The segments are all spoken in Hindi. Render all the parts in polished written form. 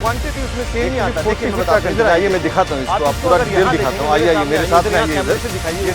क्वांटिटी उसमें सेम ही आता है। देखिए मैं बताता हूं, इधर आइए मैं दिखाता हूं इसको, आप पूरा डिटेल दिखाता हूं। आइए मेरे साथ में आइए, इधर दिखाइए।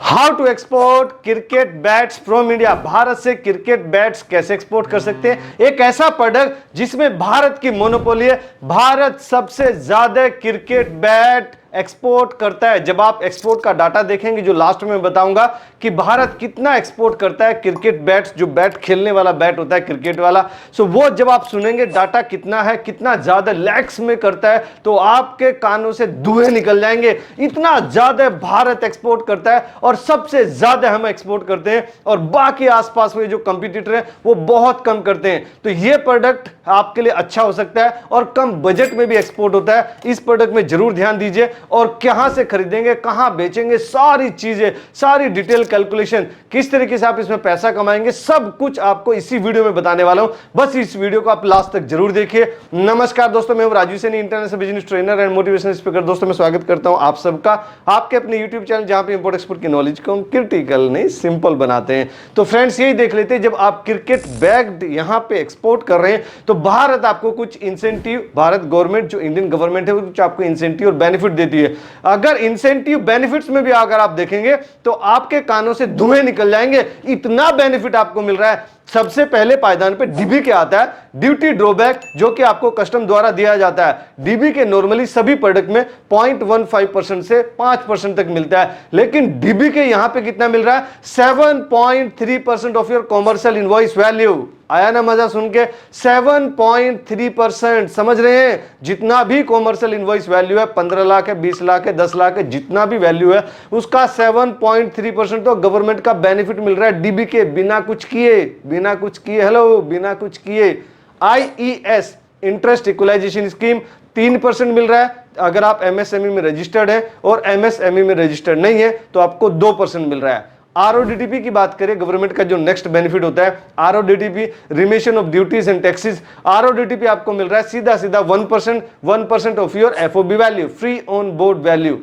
How to export cricket bats from India. Bharat से क्रिकेट बैट्स कैसे एक्सपोर्ट कर सकते हैं। एक ऐसा प्रोडक्ट जिसमें भारत की मोनोपोली है। भारत सबसे ज्यादा क्रिकेट बैट एक्सपोर्ट करता है। जब आप एक्सपोर्ट का डाटा देखेंगे जो लास्ट में बताऊंगा कि भारत कितना एक्सपोर्ट करता है क्रिकेट बैट्स, जो बैट खेलने वाला बैट होता है क्रिकेट वाला, सो वो जब आप सुनेंगे डाटा कितना है, कितना ज्यादा लैक्स में करता है, तो आपके कानों से धुएं निकल जाएंगे। इतना ज्यादा भारत एक्सपोर्ट करता है और सबसे ज्यादा हम एक्सपोर्ट करते हैं, और बाकी आसपास में जो कंपटीटर है वो बहुत कम करते हैं। तो ये प्रोडक्ट आपके लिए अच्छा हो सकता है और कम बजट में भी एक्सपोर्ट होता है। इस प्रोडक्ट में जरूर ध्यान दीजिए, और कहां से खरीदेंगे, कहां बेचेंगे, सारी चीजें, सारी डिटेल कैलकुलेशन, किस तरीके से आप इसमें पैसा कमाएंगे, सब कुछ आपको इसी वीडियो में बताने वाला हूं। बस इस वीडियो को आप लास्ट तक जरूर देखिए। नमस्कार दोस्तों, मैं हूं Raju Saini, international business trainer and motivational speaker. दोस्तों मैं स्वागत करता हूं आप सबका आपके अपने यूट्यूब चैनल, जहां पे इंपोर्ट एक्सपोर्ट की नॉलेज को हम क्रिटिकल नहीं सिंपल बनाते हैं। तो फ्रेंड्स यही देख लेते हैं, जब आप क्रिकेट बैग यहां पे एक्सपोर्ट कर रहे हैं तो भारत आपको कुछ इंसेंटिव, भारत गवर्नमेंट जो इंडियन गवर्नमेंट है वो कुछ आपको इंसेंटिव और बेनिफिट देती है। अगर इंसेंटिव बेनिफिट्स में भी अगर आप देखेंगे तो आपके कानों से धुएं निकल जाएंगे, इतना बेनिफिट आपको मिल रहा है। सबसे पहले पायदान पे डीबी के आता है, ड्यूटी ड्रॉबैक, जो कि आपको कस्टम द्वारा दिया जाता है। डीबी के नॉर्मली सभी प्रोडक्ट में 0.15% से 5% तक मिलता है, लेकिन डीबी के यहां पे कितना मिल रहा है, 7.3% of your commercial invoice value. आया ना मजा सुन के, 7.3%। समझ रहे हैं, जितना भी कॉमर्शियल इनवॉइस वैल्यू है, 15 लाख है, 20 लाख है, 10 लाख है, जितना भी वैल्यू है उसका 7.3% तो गवर्नमेंट का बेनिफिट मिल रहा है डीबी के, बिना कुछ किए, बिना कुछ किए, हेलो, बिना कुछ किए। IES इंटरेस्ट इक्वलाइजेशन स्कीम 3% मिल रहा है अगर आप MSME में रजिस्टर्ड है, और MSME में रजिस्टर्ड नहीं है तो आपको 2% मिल रहा है। RODTP की बात करें, गवर्नमेंट का जो नेक्स्ट बेनिफिट होता है RODTP, remission of duties and taxes. RODTP आपको मिल रहा है सीधा सीधा 1% of your FOB value, free on board value.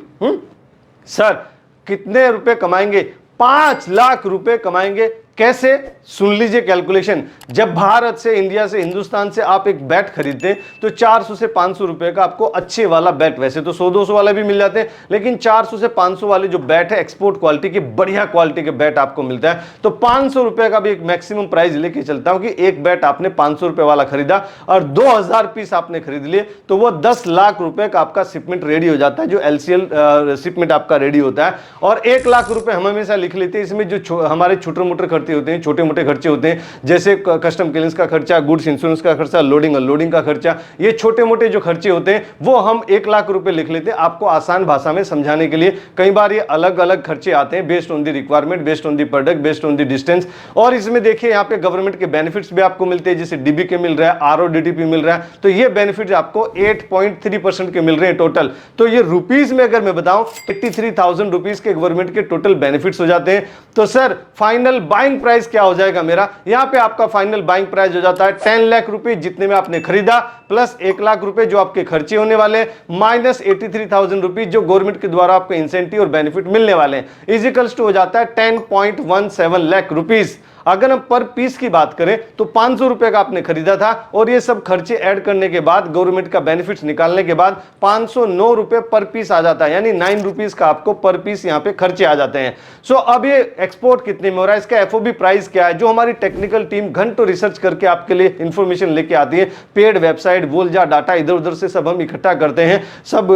Sir कितने रुपए कमाएंगे, 5 लाख रुपए कमाएंगे। कैसे, सुन लीजिए कैलकुलेशन। जब भारत से, इंडिया से, हिंदुस्तान से आप एक बैट खरीदते हैं तो 400 से 500 रुपए का आपको अच्छे वाला बैट, वैसे तो 100-200 वाले भी मिल जाते हैं, लेकिन 400 से 500 वाले जो बैट है एक्सपोर्ट क्वालिटी के, बढ़िया क्वालिटी के बैट आपको मिलता है। तो 500 रुपए का भी एक मैक्सिमम प्राइस लेके चलता हूं कि एक बैट आपने 500 रुपए वाला खरीदा और 2000 पीस आपने खरीद लिए, तो वो 10 लाख रुपए का आपका शिपमेंट रेडी हो जाता है, जो LCL शिपमेंट आपका रेडी होता है। और 1 लाख रुपए हम हमेशा लिख लेते हैं, इसमें जो हमारे छोटे मोटे खर्चे होते हैं, छोटे मोटे खर्चे होते हैं, जैसे कस्टम क्लियरेंस का खर्चा, गुड्स इंश्योरेंस का खर्चा, लोडिंग अनलोडिंग का खर्चा, ये छोटे मोटे जो खर्चे होते हैं वो हम 1 लाख रुपए लिख लेते हैं, आपको आसान भाषा में समझाने के लिए। कई बार ये अलग अलग खर्चे आते हैं based on the requirement, based on the product, based on the distance. और इसमें देखिए यहाँ पे गवर्नमेंट के बेनिफिट्स भी आपको मिलते हैं, जैसे डीबी के मिल रहा है, RODTP मिल रहा है, तो ये बेनिफिट आपको 8.3% के मिल रहे हैं टोटल। तो ये रुपीज में अगर मैं बताऊं 83,000 रुपीज के गवर्नमेंट के टोटल बेनिफिट्स हो जाते हैं। तो सर फाइनल बाइंग प्राइस क्या हो जाएगा मेरा, यहां पे आपका फाइनल बाइंग प्राइस हो जाता है 10 लाख रुपए, जितने में आपने खरीदा, प्लस 1 लाख रुपए जो आपके खर्चे होने वाले, माइनस 83,000 रुपीज जो गवर्नमेंट के द्वारा आपको इंसेंटिव और बेनिफिट मिलने वाले हैं, इजिकल्स टू हो जाता है 10.17 लाख रुपीज। अगर हम पर पीस की बात करें तो 500 रुपए का आपने खरीदा था, और ये सब खर्चे ऐड करने के बाद, गवर्नमेंट का बेनिफिट्स निकालने के बाद 509 रुपए पर पीस आ जाता है, यानी 9 रुपीज का आपको पर पीस यहां पे खर्चे आ जाते हैं। सो अब ये एक्सपोर्ट कितने में हो रहा है, इसका FOB प्राइस क्या है, जो हमारी टेक्निकल टीम घंटों रिसर्च करके आपके लिए इंफॉर्मेशन लेके आती है, पेड वेबसाइट, बोलजा डाटा, इधर उधर से सब हम इकट्ठा करते हैं, सब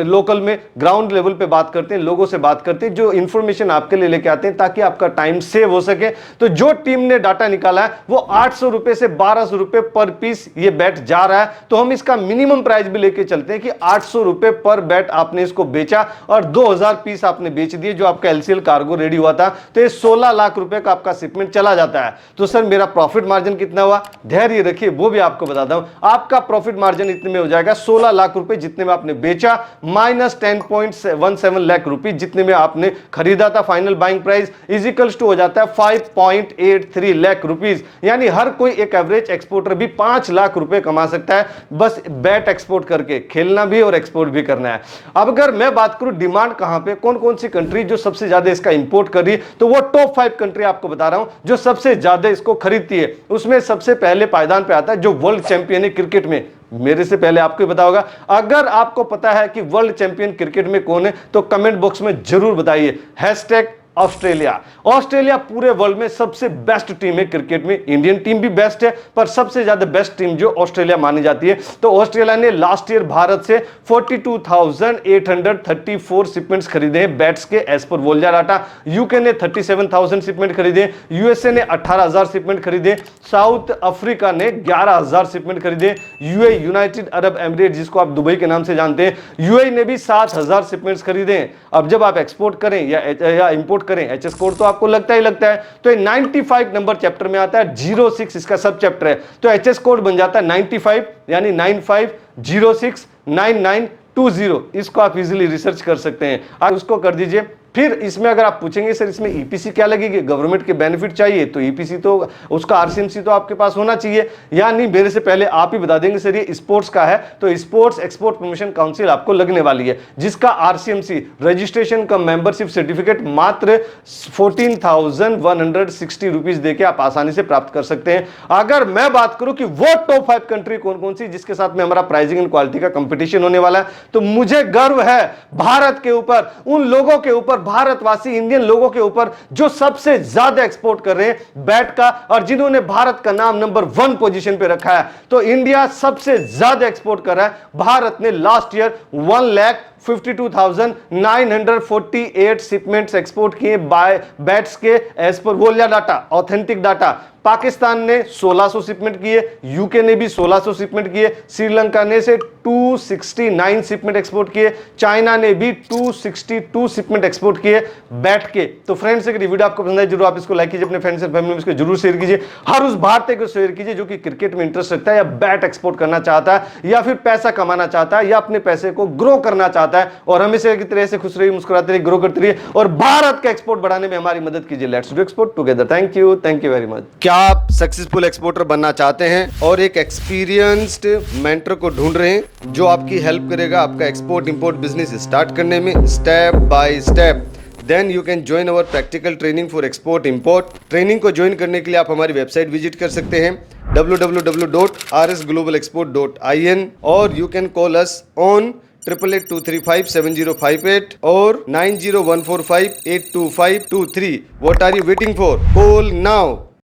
लोकल में ग्राउंड लेवल पे बात करते हैं, लोगों से बात करते हैं, जो इंफॉर्मेशन आपके लिए लेके आते हैं ताकि आपका टाइम सेव हो सके। तो जो टीम ने डाटा निकाला है वो 800 रुपए से 1200 रुपए पर पीस ये बैट जा रहा है। तो हम इसका मिनिमम प्राइस भी लेके चलते हैं कि 800 रुपए पर बैट आपने इसको बेचा और 2000 पीस आपने बेच दिए, जो आपका LCL कार्गो रेडी हुआ था, तो ये 16 लाख रुपए का आपका शिपमेंट चला जाता है। तो सर मेरा प्रॉफिट मार्जिन कितना हुआ, धैर्य रखिए वो भी आपको बताता हूं। आपका प्रॉफिट मार्जिन इतने में हो जाएगा 16 लाख रुपए जितने में आपने बेचा, माइनस 10.17 लाख रुपए जितने में आपने खरीदा था, final buying price equals two हो जाता है 5.8 1.83 लाख रुपीस, यानी हर कोई एक एवरेज एक्सपोर्टर भी 5 लाख रुपए कमा सकता है बस बैट एक्सपोर्ट करके। खेलना भी और एक्सपोर्ट भी करना है। अब अगर मैं बात करूं डिमांड कहां पे, कौन कौन सी कंट्री जो सबसे ज्यादा इसका इंपोर्ट कर रही है, तो वो टॉप 5 कंट्री आपको बता रहा हूं जो सबसे ज्यादा इसको खरीदती है। उसमें सबसे पहले पायदान पे आता है जो वर्ल्ड चैंपियन है क्रिकेट में। मेरे से पहले आपको ही पता होगा। अगर आपको पता है कि वर्ल्ड चैंपियन क्रिकेट में कौन है तो कमेंट बॉक्स में जरूर बताइए। Hashtag Australia. ऑस्ट्रेलिया पूरे वर्ल्ड में सबसे बेस्ट टीम है क्रिकेट में। इंडियन टीम भी बेस्ट है पर सबसे ज्यादा बेस्ट टीम जो ऑस्ट्रेलिया मानी जाती है। तो ऑस्ट्रेलिया ने लास्ट ईयर भारत से 42,834 शिपमेंट्स खरीदे हैं बैट्स के as per Volza data. UK ने 37,000 शिपमेंट खरीदे, यूएसए ने 18,000 शिपमेंट खरीदे, साउथ अफ्रीका ने 11,000 शिपमेंट खरीदे, यूएई यूनाइटेड अरब एमिरेट जिसको आप दुबई के नाम से जानते हैं, यूएई ने भी 7,000 शिपमेंट्स खरीदे हैं। अब जब आप एक्सपोर्ट करें या इंपोर्ट करें, एचएस कोड तो आपको लगता ही लगता है, तो 95 नंबर चैप्टर में आता है, 06 इसका सब चैप्टर है, तो एचएस कोड बन जाता है 95, यानी 95069920। इसको आप इजीली रिसर्च कर सकते हैं, आप उसको कर दीजिए। फिर इसमें अगर आप पूछेंगे सर इसमें ईपीसी क्या लगेगी, गवर्नमेंट के बेनिफिट चाहिए, तो ईपीसी तो उसका आरसीएमसी तो आपके पास होना चाहिए, या नहीं मेरे से पहले आप ही बता देंगे सर ये स्पोर्ट्स का है, तो स्पोर्ट्स एक्सपोर्ट प्रमोशन काउंसिल आपको लगने वाली है जिसका आरसीएमसी रजिस्ट्रेशन का मेंबरशिप सर्टिफिकेट मात्र 14,160 रुपीज देके आप आसानी से प्राप्त कर सकते हैं। अगर मैं बात करूं कि वो टॉप 5 कंट्री कौन कौन सी जिसके साथ में हमारा प्राइसिंग एंड क्वालिटी का कंपटीशन होने वाला है, तो मुझे गर्व है भारत के ऊपर, उन लोगों के ऊपर, भारतवासी इंडियन लोगों के ऊपर जो सबसे ज्यादा एक्सपोर्ट कर रहे हैं बैट का और जिन्होंने भारत का नाम नंबर 1 पोजीशन पे रखा है। तो इंडिया सबसे ज्यादा एक्सपोर्ट कर रहा है। भारत ने लास्ट ईयर 1,52,948 शिपमेंट्स एक्सपोर्ट किए बाय बैट्स के as per Volza data, authentic data. Pakistan ने 1600 शिपमेंट किए, यूके ने भी 1600 शिपमेंट किए, श्रीलंका ने से 269 शिपमेंट एक्सपोर्ट किए, चाइना ने भी 262 शिपमेंट एक्सपोर्ट किए बैट के। तो फ्रेंड्स अगर वीडियो आपको पसंद है जरूर आप इसको लाइक कीजिए, अपने फ्रेंड्स एंड फैमिली में इसको जरूर शेयर कीजिए। हर उस भारतीय को शेयर कीजिए जो कि क्रिकेट में इंटरेस्ट रखता है या बैट एक्सपोर्ट करना चाहता है या फिर पैसा कमाना चाहता है या अपने पैसे को ग्रो करना चाहता है और हमेशा की तरह से खुश रहिए, मुस्कुराते रहिए, ग्रो करते रहिए और भारत का एक्सपोर्ट बढ़ाने में हमारी मदद कीजिए। Let's do export together. Thank you very much. क्या आप सक्सेसफुल एक्सपोर्टर बनना चाहते हैं और एक एक्सपीरियंस्ड मेंटर को ढूंढ रहे हैं जो आपकी हेल्प करेगा आपका एक्सपोर्ट इंपोर्ट बिजनेस स्टार्ट करने में step by step? Then you can join our practical training for export import. Training को ज्वाइन करने के लिए आप हमारी वेबसाइट विजिट कर सकते हैं www.rsglobalexport.in और you can call us on 8882357058 और 9014582523। What are you waiting for? Call now.